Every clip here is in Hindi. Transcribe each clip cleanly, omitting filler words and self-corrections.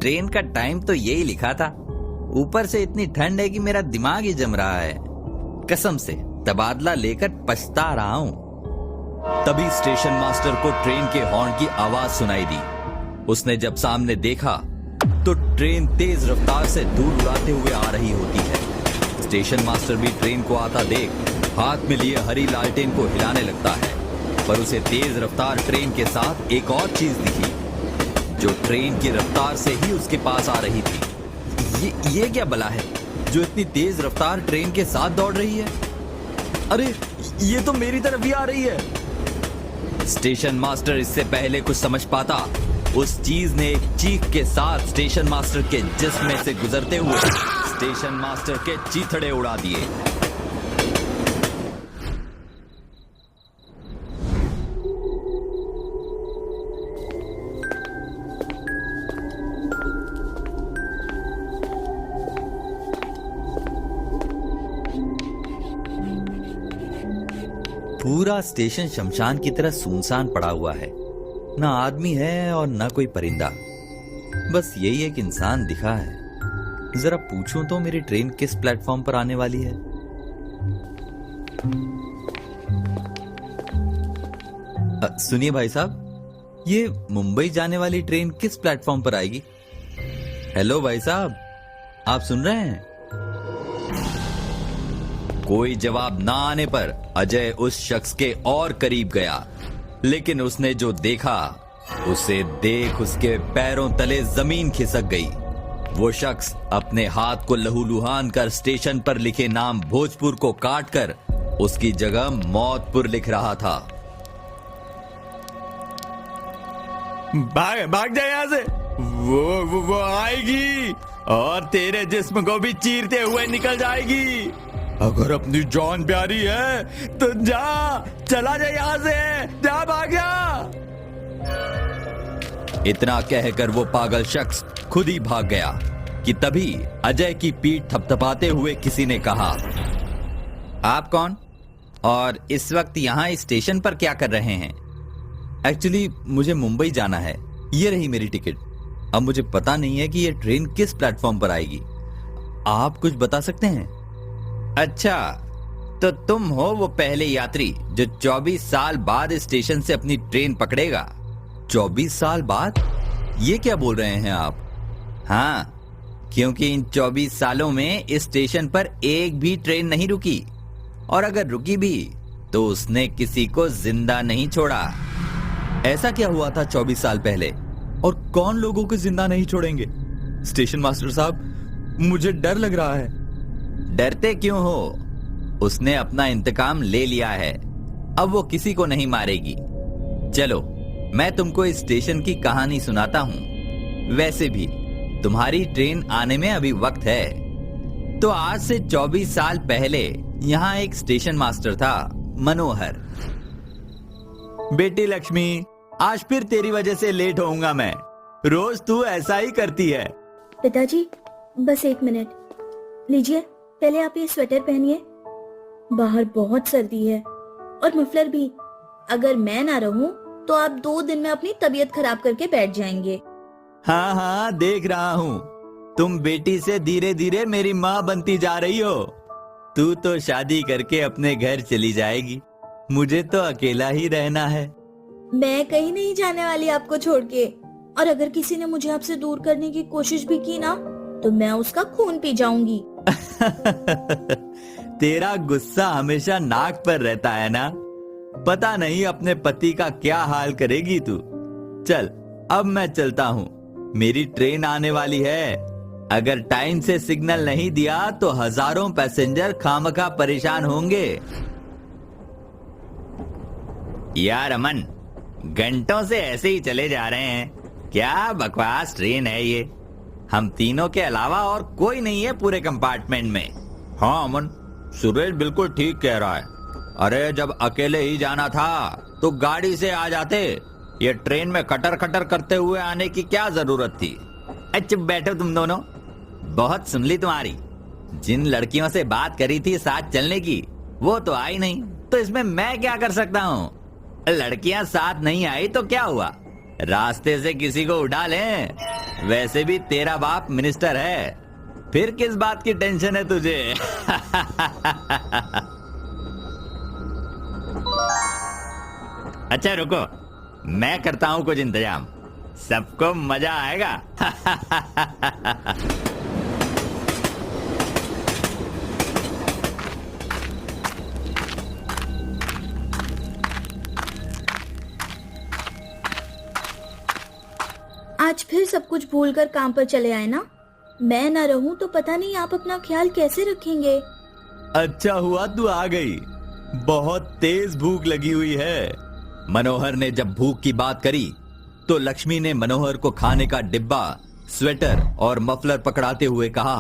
ट्रेन का टाइम तो यही लिखा था, ऊपर से इतनी ठंड है कि मेरा दिमाग ही जम रहा है। कसम से तबादला लेकर पछता रहा हूँ। तभी स्टेशन मास्टर को ट्रेन के हॉर्न की आवाज सुनाई दी। उसने जब सामने देखा तो ट्रेन तेज रफ्तार से दूर उड़ाते हुए आ रही होती है। स्टेशन मास्टर भी ट्रेन को आता देख हाथ में लिए हरी लालटेन को हिलाने लगता है, पर उसे तेज रफ्तार ट्रेन के साथ एक और चीज दिखी जो ट्रेन की रफ्तार से ही उसके पास आ रही थी। ये क्या बला है जो इतनी तेज रफ्तार ट्रेन के साथ दौड़ रही है? अरे ये तो मेरी तरफ ही आ रही है। स्टेशन मास्टर इससे पहले कुछ समझ पाता, उस चीज ने एक चीख के साथ स्टेशन मास्टर के जिस्म में से गुजरते हुए स्टेशन मास्टर के चीथड़े उड़ा दिए। पूरा स्टेशन शमशान की तरह सुनसान पड़ा हुआ है। ना आदमी है और ना कोई परिंदा, बस यही एक इंसान दिखा है। जरा पूछूं तो मेरी ट्रेन किस प्लेटफॉर्म पर आने वाली है? सुनिए भाई साहब, ये मुंबई जाने वाली ट्रेन किस प्लेटफॉर्म पर आएगी? हेलो भाई साहब, आप सुन रहे हैं? कोई जवाब ना आने पर अजय उस शख्स के और करीब गया, लेकिन उसने जो देखा उसे देख उसके पैरों तले जमीन खिसक गई। वो शख्स अपने हाथ को लहूलुहान कर स्टेशन पर लिखे नाम भोजपुर को काटकर उसकी जगह मौतपुर लिख रहा था। भाग जा यहाँ से, वो आएगी और तेरे जिस्म को भी चीरते हुए निकल जाएगी। अगर अपनी जान प्यारी है तो चला जा यहाँ से, जा, भाग जा। इतना कहकर वो पागल शख्स खुद ही भाग गया कि तभी अजय की पीठ थपथपाते हुए किसी ने कहा, आप कौन और इस वक्त यहाँ स्टेशन पर क्या कर रहे हैं? एक्चुअली मुझे मुंबई जाना है, ये रही मेरी टिकट। अब मुझे पता नहीं है कि ये ट्रेन किस प्लेटफॉर्म पर आएगी। आप कुछ बता सकते हैं? अच्छा, तो तुम हो वो पहले यात्री जो 24 साल बाद स्टेशन से अपनी ट्रेन पकड़ेगा। 24 साल बाद? ये क्या बोल रहे हैं आप? हाँ, क्योंकि इन 24 सालों में इस स्टेशन पर एक भी ट्रेन नहीं रुकी, और अगर रुकी भी तो उसने किसी को जिंदा नहीं छोड़ा। ऐसा क्या हुआ था 24 साल पहले, और कौन लोगों को जिंदा नहीं छोड़ेंगे? स्टेशन मास्टर साहब, मुझे डर लग रहा है। डरते क्यों हो? उसने अपना इंतकाम ले लिया है, अब वो किसी को नहीं मारेगी। चलो मैं तुमको इस स्टेशन की कहानी सुनाता हूँ। वैसे भी तुम्हारी ट्रेन आने में अभी वक्त है। तो आज से 24 साल पहले यहाँ एक स्टेशन मास्टर था, मनोहर। बेटी लक्ष्मी, आज फिर तेरी वजह से लेट होऊंगा मैं। रोज तू ऐसा ही करती है। पिताजी, बस 1 मिनट लीजिए, पहले आप ये स्वेटर पहनिए। बाहर बहुत सर्दी है और मफलर भी। अगर मैं ना रहूं तो आप 2 दिन में अपनी तबीयत खराब करके बैठ जाएंगे। हाँ हाँ, देख रहा हूँ। तुम बेटी से धीरे धीरे मेरी माँ बनती जा रही हो। तू तो शादी करके अपने घर चली जाएगी, मुझे तो अकेला ही रहना है। मैं कहीं नहीं जाने वाली आपको छोड़ के, और अगर किसी ने मुझे आपसे दूर करने की कोशिश भी की ना तो मैं उसका खून पी जाऊंगी। तेरा गुस्सा हमेशा नाक पर रहता है ना, पता नहीं अपने पति का क्या हाल करेगी तू। चल अब मैं चलता हूँ, मेरी ट्रेन आने वाली है। अगर टाइम से सिग्नल नहीं दिया तो हजारों पैसेंजर खामखा परेशान होंगे। यार अमन, घंटों से ऐसे ही चले जा रहे हैं, क्या बकवास ट्रेन है ये। हम तीनों के अलावा और कोई नहीं है पूरे कंपार्टमेंट में। हाँ अमन, सुरेश बिल्कुल ठीक कह रहा है। अरे जब अकेले ही जाना था तो गाड़ी से आ जाते, ये ट्रेन में कटर कटर करते हुए आने की क्या जरूरत थी। चुप बैठो तुम दोनों, बहुत सुन ली तुम्हारी। जिन लड़कियों से बात करी थी साथ चलने की, वो तो आई नहीं, तो इसमें मैं क्या कर सकता हूँ। लड़कियां साथ नहीं आई तो क्या हुआ, रास्ते से किसी को उठा लें। वैसे भी तेरा बाप मिनिस्टर है, फिर किस बात की टेंशन है तुझे? अच्छा रुको, मैं करता हूं कुछ इंतजाम, सबको मजा आएगा। आज फिर सब कुछ भूलकर काम पर चले आए ना। मैं ना रहूं तो पता नहीं आप अपना ख्याल कैसे रखेंगे। अच्छा हुआ तू आ गई, बहुत तेज भूख लगी हुई है। मनोहर ने जब भूख की बात करी तो लक्ष्मी ने मनोहर को खाने का डिब्बा, स्वेटर और मफलर पकड़ाते हुए कहा,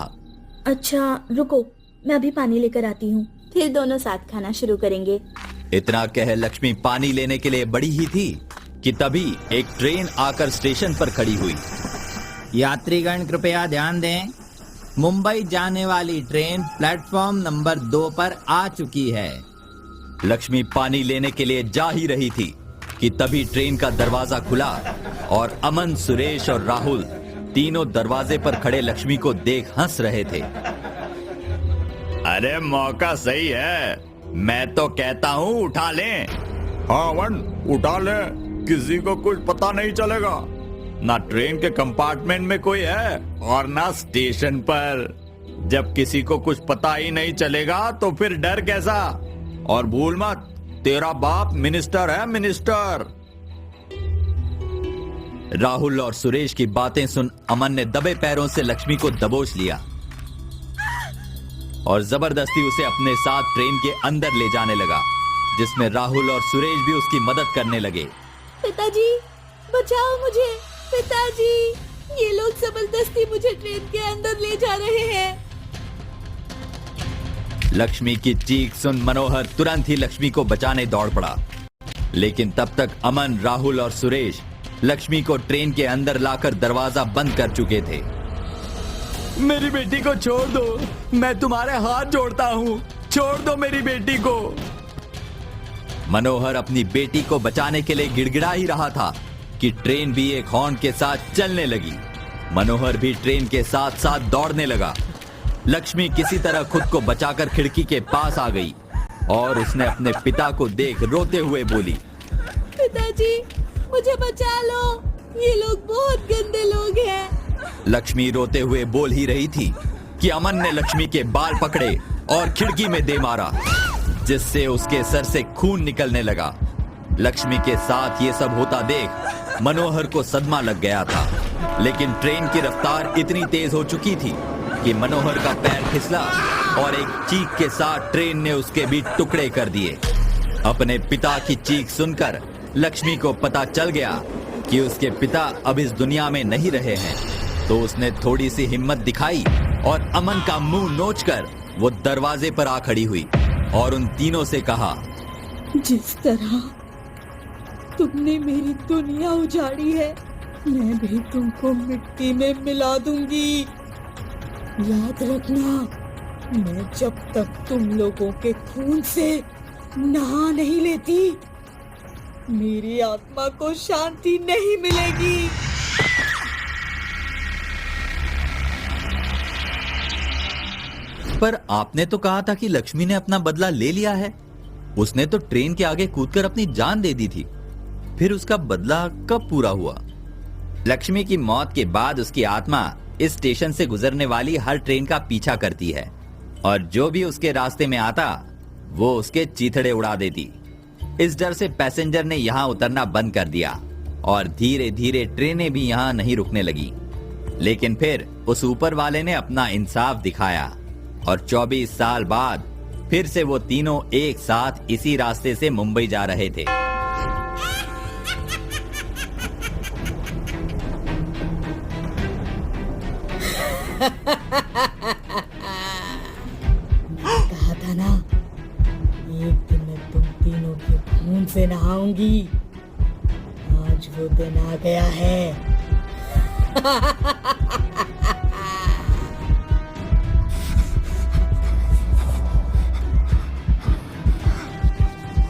अच्छा रुको, मैं अभी पानी लेकर आती हूँ, फिर दोनों साथ खाना शुरू करेंगे। इतना कह लक्ष्मी पानी लेने के लिए बड़ी ही थी कि तभी एक ट्रेन आकर स्टेशन पर खड़ी हुई। यात्रीगण कृपया ध्यान दें, मुंबई जाने वाली ट्रेन प्लेटफॉर्म नंबर 2 पर आ चुकी है। लक्ष्मी पानी लेने के लिए जा ही रही थी कि तभी ट्रेन का दरवाजा खुला और अमन, सुरेश और राहुल तीनों दरवाजे पर खड़े लक्ष्मी को देख हंस रहे थे। अरे मौका सही है, मैं तो कहता हूँ उठा लें। हाँ अमन, उठा ले, किसी को कुछ पता नहीं चलेगा। ना ट्रेन के कंपार्टमेंट में कोई है और ना स्टेशन पर। जब किसी को कुछ पता ही नहीं चलेगा तो फिर डर कैसा? और भूल मत, तेरा बाप मिनिस्टर है, मिनिस्टर। राहुल और सुरेश की बातें सुन अमन ने दबे पैरों से लक्ष्मी को दबोच लिया और जबरदस्ती उसे अपने साथ ट्रेन के अंदर ले जाने लगा, जिसमें राहुल और सुरेश भी उसकी मदद करने लगे। पिताजी बचाओ मुझे, पिताजी ये लोग जबरदस्ती मुझे ट्रेन के अंदर ले जा रहे हैं। लक्ष्मी की चीख सुन मनोहर तुरंत ही लक्ष्मी को बचाने दौड़ पड़ा, लेकिन तब तक अमन, राहुल और सुरेश लक्ष्मी को ट्रेन के अंदर लाकर दरवाजा बंद कर चुके थे। मेरी बेटी को छोड़ दो, मैं तुम्हारे हाथ जोड़ता हूँ, छोड़ दो मेरी बेटी को। मनोहर अपनी बेटी को बचाने के लिए गिड़गिड़ा ही रहा था कि ट्रेन भी एक हॉर्न के साथ चलने लगी। मनोहर भी ट्रेन के साथ साथ दौड़ने लगा। लक्ष्मी किसी तरह खुद को बचाकर खिड़की के पास आ गई और उसने अपने पिता को देख रोते हुए बोली, पिताजी मुझे बचा लो, ये लोग बहुत गंदे लोग हैं। लक्ष्मी रोते हुए बोल ही रही थी कि अमन ने लक्ष्मी के बाल पकड़े और खिड़की में दे मारा, जिससे उसके सर से खून निकलने लगा। लक्ष्मी के साथ ये सब होता देख मनोहर को सदमा लग गया था, लेकिन ट्रेन की रफ्तार इतनी तेज हो चुकी थी कि मनोहर का पैर फिसला और एक चीख के साथ ट्रेन ने उसके भी टुकड़े कर दिए। अपने पिता की चीख सुनकर लक्ष्मी को पता चल गया कि उसके पिता अब इस दुनिया में नहीं रहे हैं, तो उसने थोड़ी सी हिम्मत दिखाई और अमन का मुंह नोचकर वो दरवाजे पर आ खड़ी हुई और उन तीनों से कहा, जिस तरह तुमने मेरी दुनिया उजाड़ी है, मैं भी तुमको मिट्टी में मिला दूंगी। याद रखना, मैं जब तक तुम लोगों के खून से नहा नहीं लेती, मेरी आत्मा को शांति नहीं मिलेगी। पर आपने तो कहा था कि लक्ष्मी ने अपना बदला ले लिया है। उसने तो ट्रेन के आगे कूदकर अपनी जान दे दी थी, फिर उसका बदला कब पूरा हुआ? लक्ष्मी की मौत के बाद उसकी आत्मा इस स्टेशन से गुजरने वाली हर ट्रेन का पीछा करती है और जो भी उसके रास्ते में आता वो उसके चीथड़े उड़ा देती। इस डर से पैसेंजर ने यहाँ उतरना बंद कर दिया और धीरे धीरे ट्रेनें भी यहाँ नहीं रुकने लगी। लेकिन फिर उस ऊपर वाले ने अपना इंसाफ दिखाया और 24 साल बाद फिर से वो तीनों एक साथ इसी रास्ते से मुंबई जा रहे थे। कहा था ना, एक दिन मैं तुम तीनों के खून से नहाऊंगी। आज वो दिन आ गया है।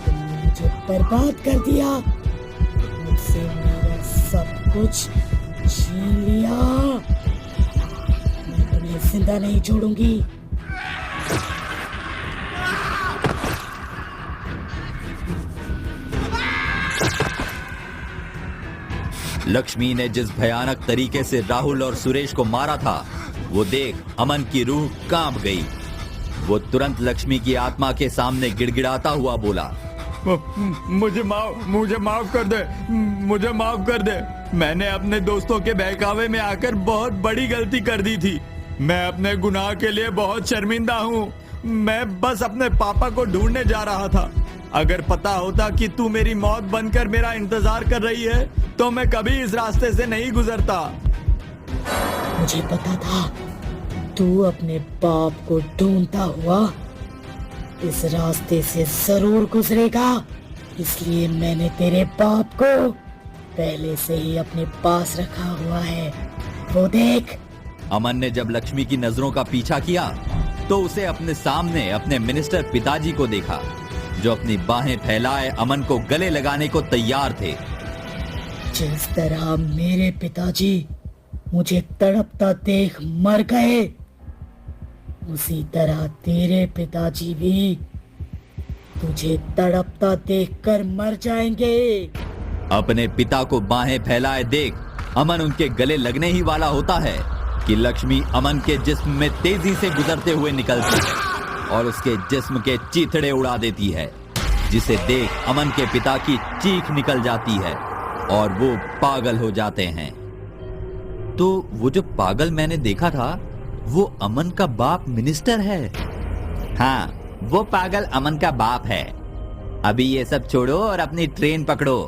तुमने मुझे बर्बाद कर दिया, मुझसे मेरा सब कुछ छीन लिया। मैं तुम्हें जिंदा नहीं छोड़ूंगी। लक्ष्मी ने जिस भयानक तरीके से राहुल और सुरेश को मारा था, वो देख अमन की रूह कांप गई। वो तुरंत लक्ष्मी की आत्मा के सामने गिड़गिड़ाता हुआ बोला, मुझे माफ कर दे, मुझे माफ कर दे। मैंने अपने दोस्तों के बहकावे में आकर बहुत बड़ी गलती कर दी थी। मैं अपने गुनाह के लिए बहुत शर्मिंदा हूँ। मैं बस अपने पापा को ढूंढने जा रहा था। अगर पता होता कि तू मेरी मौत बनकर मेरा इंतजार कर रही है तो मैं कभी इस रास्ते से नहीं गुजरता। मुझे पता था तू अपने बाप को ढूंढता हुआ इस रास्ते से जरूर गुजरेगा, इसलिए मैंने तेरे बाप को पहले से ही अपने पास रखा हुआ है। वो देख। अमन ने जब लक्ष्मी की नजरों का पीछा किया तो उसे अपने सामने अपने मिनिस्टर पिताजी को देखा, जो अपनी बाहें फैलाए अमन को गले लगाने को तैयार थे। जिस तरह मेरे पिताजी मुझे तड़पता देख मर गए, उसी तरह तेरे पिताजी भी तुझे तड़पता देखकर मर जाएंगे। अपने पिता को बाहें फैलाए देख अमन उनके गले लगने ही वाला होता है कि लक्ष्मी अमन के जिस्म में तेजी से गुजरते हुए निकलती है और उसके जिस्म के चीथड़े उड़ा देती है, जिसे देख अमन के पिता की चीख निकल जाती है और वो पागल हो जाते हैं। तो वो जो पागल मैंने देखा था वो अमन का बाप मिनिस्टर है। हाँ, वो पागल अमन का बाप है। अभी ये सब छोड़ो और अपनी ट्रेन पकड़ो।